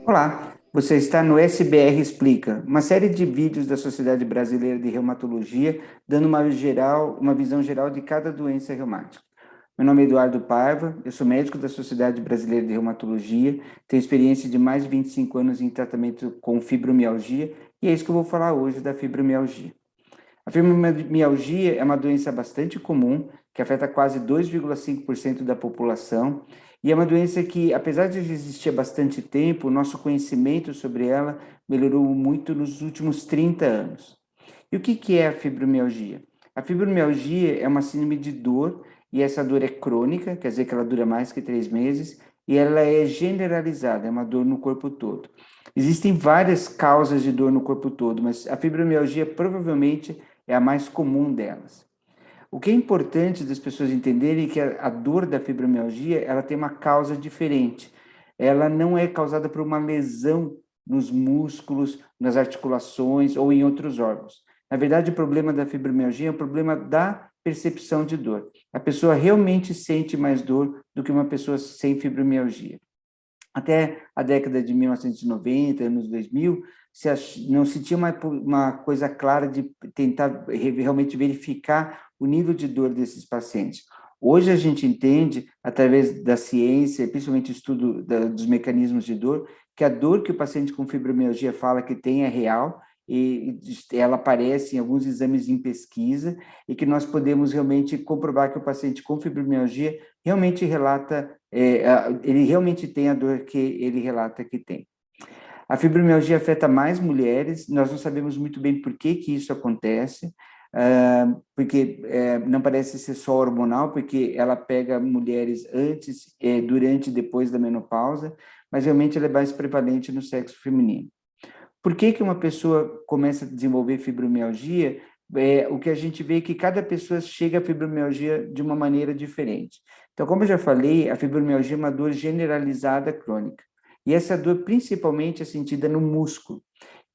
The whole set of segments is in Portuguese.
Olá, você está no SBR Explica, uma série de vídeos da Sociedade Brasileira de Reumatologia, dando uma visão geral de cada doença reumática. Meu nome é Eduardo Paiva, eu sou médico da Sociedade Brasileira de Reumatologia, tenho experiência de mais de 25 anos em tratamento com fibromialgia, e é isso que eu vou falar hoje da fibromialgia. A fibromialgia é uma doença bastante comum, que afeta quase 2,5% da população, e é uma doença que, apesar de existir há bastante tempo, o nosso conhecimento sobre ela melhorou muito nos últimos 30 anos. E o que é a fibromialgia? A fibromialgia é uma síndrome de dor, e essa dor é crônica, quer dizer que ela dura mais que 3 meses, e ela é generalizada, é uma dor no corpo todo. Existem várias causas de dor no corpo todo, mas a fibromialgia provavelmente é a mais comum delas. O que é importante das pessoas entenderem é que a dor da fibromialgia, ela tem uma causa diferente. Ela não é causada por uma lesão nos músculos, nas articulações ou em outros órgãos. Na verdade, o problema da fibromialgia é um problema da percepção de dor. A pessoa realmente sente mais dor do que uma pessoa sem fibromialgia. Até a década de 1990, anos 2000, não se tinha uma coisa clara de tentar realmente verificar o nível de dor desses pacientes. Hoje a gente entende, através da ciência, principalmente o estudo dos mecanismos de dor, que a dor que o paciente com fibromialgia fala que tem é real, e ela aparece em alguns exames em pesquisa, e que nós podemos realmente comprovar que o paciente com fibromialgia realmente relata, ele realmente tem a dor que ele relata que tem. A fibromialgia afeta mais mulheres, nós não sabemos muito bem por que isso acontece, porque não parece ser só hormonal, porque ela pega mulheres antes, durante e depois da menopausa, mas realmente ela é mais prevalente no sexo feminino. Por que uma pessoa começa a desenvolver fibromialgia? O que a gente vê é que cada pessoa chega à fibromialgia de uma maneira diferente. Então, como eu já falei, a fibromialgia é uma dor generalizada crônica. E essa dor principalmente é sentida no músculo.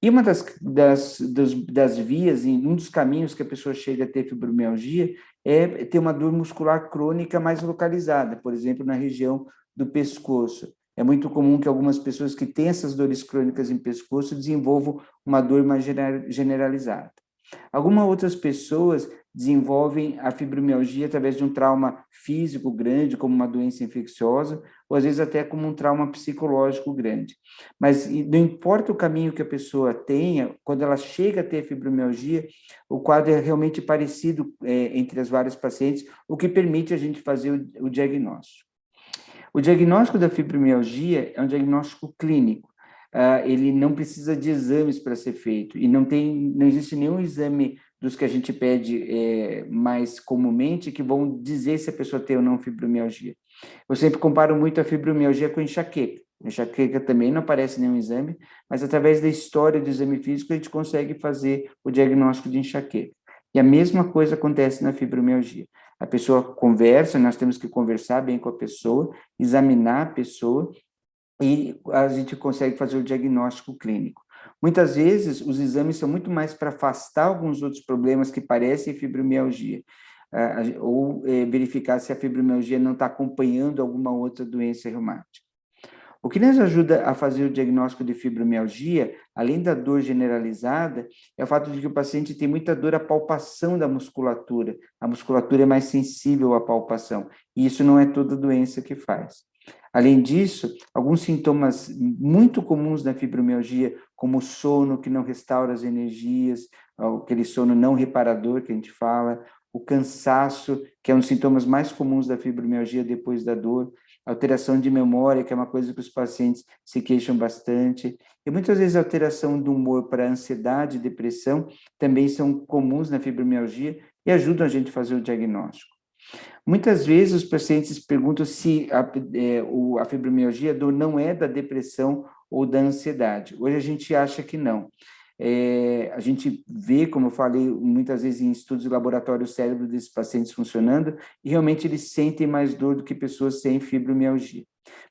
E uma das vias, um dos caminhos que a pessoa chega a ter fibromialgia é ter uma dor muscular crônica mais localizada, por exemplo, na região do pescoço. É muito comum que algumas pessoas que têm essas dores crônicas em pescoço desenvolvam uma dor mais generalizada. Algumas outras pessoas desenvolvem a fibromialgia através de um trauma físico grande, como uma doença infecciosa, ou às vezes até como um trauma psicológico grande. Mas não importa o caminho que a pessoa tenha, quando ela chega a ter fibromialgia, o quadro é realmente parecido entre as várias pacientes, o que permite a gente fazer o diagnóstico. O diagnóstico da fibromialgia é um diagnóstico clínico. Ele não precisa de exames para ser feito, e não existe nenhum exame dos que a gente pede mais comumente que vão dizer se a pessoa tem ou não fibromialgia. Eu sempre comparo muito a fibromialgia com enxaqueca. Enxaqueca também não aparece nenhum exame, mas através da história do exame físico a gente consegue fazer o diagnóstico de enxaqueca. E a mesma coisa acontece na fibromialgia. A pessoa conversa, nós temos que conversar bem com a pessoa, examinar a pessoa, e a gente consegue fazer o diagnóstico clínico. Muitas vezes, os exames são muito mais para afastar alguns outros problemas que parecem fibromialgia, ou verificar se a fibromialgia não está acompanhando alguma outra doença reumática. O que nos ajuda a fazer o diagnóstico de fibromialgia, além da dor generalizada, é o fato de que o paciente tem muita dor à palpação da musculatura. A musculatura é mais sensível à palpação, e isso não é toda doença que faz. Além disso, alguns sintomas muito comuns da fibromialgia, como o sono que não restaura as energias, aquele sono não reparador que a gente fala, o cansaço, que é um dos sintomas mais comuns da fibromialgia depois da dor, alteração de memória, que é uma coisa que os pacientes se queixam bastante, e muitas vezes a alteração do humor para ansiedade e depressão também são comuns na fibromialgia e ajudam a gente a fazer o diagnóstico. Muitas vezes os pacientes perguntam se a fibromialgia, a dor não é da depressão ou da ansiedade. Hoje a gente acha que não. A gente vê, como eu falei, muitas vezes em estudos de laboratório, o cérebro desses pacientes funcionando, e realmente eles sentem mais dor do que pessoas sem fibromialgia.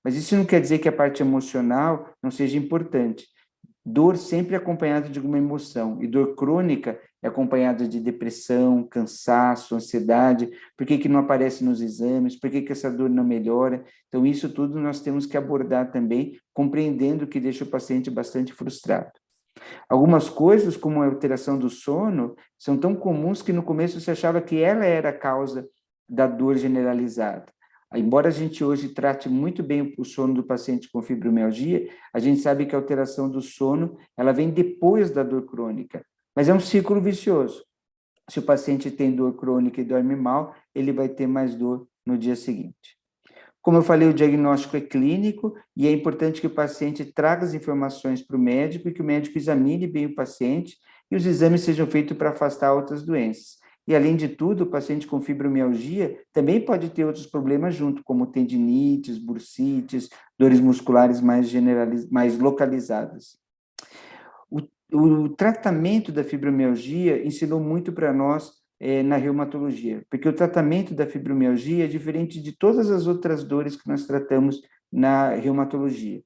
Mas isso não quer dizer que a parte emocional não seja importante. Dor sempre acompanhada de alguma emoção, e dor crônica é acompanhada de depressão, cansaço, ansiedade, por que que não aparece nos exames, por que que essa dor não melhora. Então, isso tudo nós temos que abordar também, compreendendo que deixa o paciente bastante frustrado. Algumas coisas, como a alteração do sono, são tão comuns que no começo se achava que ela era a causa da dor generalizada. Embora a gente hoje trate muito bem o sono do paciente com fibromialgia, a gente sabe que a alteração do sono, ela vem depois da dor crônica, mas é um ciclo vicioso. Se o paciente tem dor crônica e dorme mal, ele vai ter mais dor no dia seguinte. Como eu falei, o diagnóstico é clínico e é importante que o paciente traga as informações para o médico e que o médico examine bem o paciente e os exames sejam feitos para afastar outras doenças. E, além de tudo, o paciente com fibromialgia também pode ter outros problemas junto, como tendinites, bursites, dores musculares mais localizadas. O tratamento da fibromialgia ensinou muito para nós na reumatologia, porque o tratamento da fibromialgia é diferente de todas as outras dores que nós tratamos na reumatologia.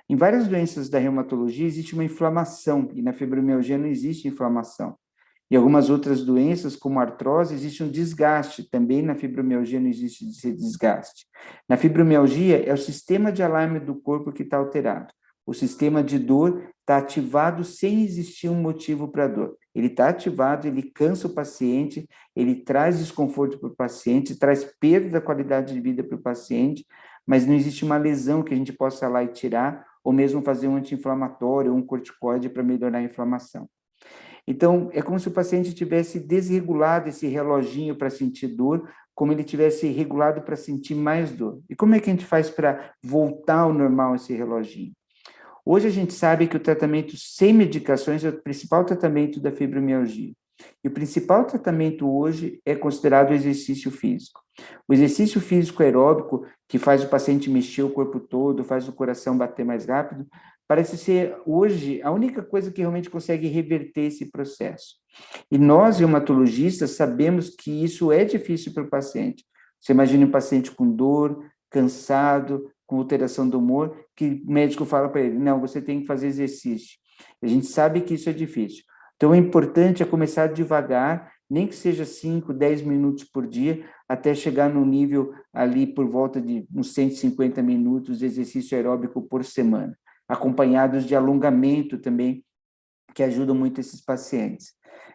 Em várias doenças da reumatologia existe uma inflamação, e na fibromialgia não existe inflamação. Em algumas outras doenças, como a artrose, existe um desgaste, também na fibromialgia não existe esse desgaste. Na fibromialgia, é o sistema de alarme do corpo que está alterado. O sistema de dor está ativado sem existir um motivo para a dor. Ele está ativado, ele cansa o paciente, ele traz desconforto para o paciente, traz perda da qualidade de vida para o paciente, mas não existe uma lesão que a gente possa ir lá e tirar, ou mesmo fazer um anti-inflamatório ou um corticoide para melhorar a inflamação. Então, é como se o paciente tivesse desregulado esse reloginho para sentir dor, como ele tivesse regulado para sentir mais dor. E como é que a gente faz para voltar ao normal esse reloginho? Hoje a gente sabe que o tratamento sem medicações é o principal tratamento da fibromialgia. E o principal tratamento hoje é considerado o exercício físico. O exercício físico aeróbico, que faz o paciente mexer o corpo todo, faz o coração bater mais rápido, parece ser hoje a única coisa que realmente consegue reverter esse processo. E nós, reumatologistas, sabemos que isso é difícil para o paciente. Você imagina um paciente com dor, cansado, com alteração do humor, que o médico fala para ele, não, você tem que fazer exercício. A gente sabe que isso é difícil. Então, o importante é começar devagar, nem que seja 5, 10 minutos por dia, até chegar no nível ali por volta de uns 150 minutos de exercício aeróbico por semana, acompanhados de alongamento também, que ajudam muito esses pacientes.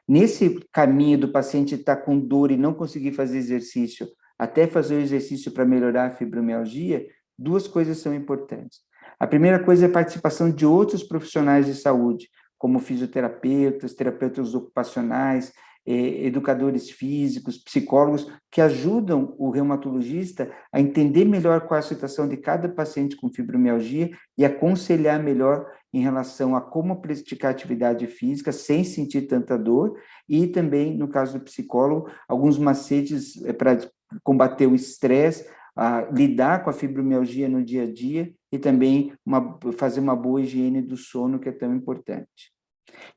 Nesse caminho do paciente estar com dor e não conseguir fazer exercício, até fazer o exercício para melhorar a fibromialgia, duas coisas são importantes. A primeira coisa é a participação de outros profissionais de saúde, como fisioterapeutas, terapeutas ocupacionais, educadores físicos, psicólogos, que ajudam o reumatologista a entender melhor qual é a situação de cada paciente com fibromialgia e aconselhar melhor em relação a como praticar atividade física sem sentir tanta dor e também, no caso do psicólogo, alguns macetes para combater o estresse, lidar com a fibromialgia no dia a dia e também fazer uma boa higiene do sono, que é tão importante.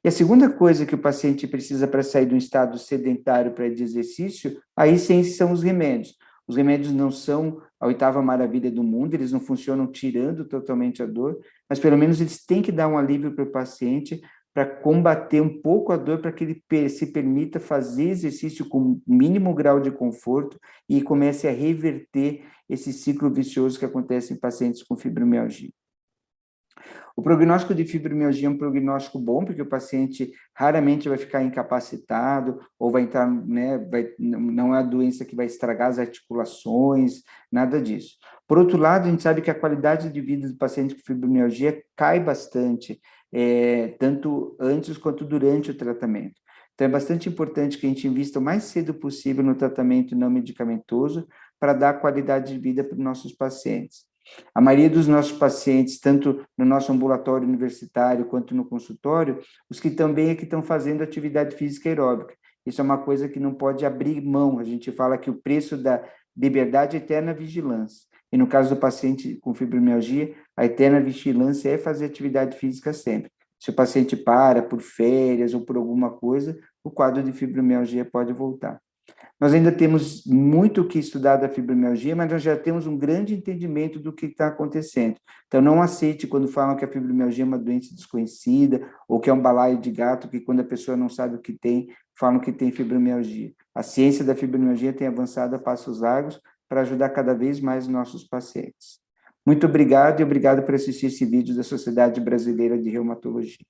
E a segunda coisa que o paciente precisa para sair de um estado sedentário para de exercício, aí sim são os remédios. Os remédios não são a oitava maravilha do mundo, eles não funcionam tirando totalmente a dor, mas pelo menos eles têm que dar um alívio para o paciente para combater um pouco a dor, para que ele se permita fazer exercício com mínimo grau de conforto e comece a reverter esse ciclo vicioso que acontece em pacientes com fibromialgia. O prognóstico de fibromialgia é um prognóstico bom, porque o paciente raramente vai ficar incapacitado ou vai entrar, né, não é a doença que vai estragar as articulações, nada disso. Por outro lado, a gente sabe que a qualidade de vida do paciente com fibromialgia cai bastante, tanto antes quanto durante o tratamento. Então, é bastante importante que a gente invista o mais cedo possível no tratamento não medicamentoso para dar qualidade de vida para os nossos pacientes. A maioria dos nossos pacientes, tanto no nosso ambulatório universitário quanto no consultório, os que também é que estão fazendo atividade física aeróbica. Isso é uma coisa que não pode abrir mão. A gente fala que o preço da liberdade é eterna vigilância. E no caso do paciente com fibromialgia, a eterna vigilância é fazer atividade física sempre. Se o paciente para por férias ou por alguma coisa, o quadro de fibromialgia pode voltar. Nós ainda temos muito o que estudar da fibromialgia, mas nós já temos um grande entendimento do que está acontecendo. Então, não aceite quando falam que a fibromialgia é uma doença desconhecida, ou que é um balaio de gato, que quando a pessoa não sabe o que tem, falam que tem fibromialgia. A ciência da fibromialgia tem avançado a passos largos para ajudar cada vez mais nossos pacientes. Muito obrigado e obrigado por assistir esse vídeo da Sociedade Brasileira de Reumatologia.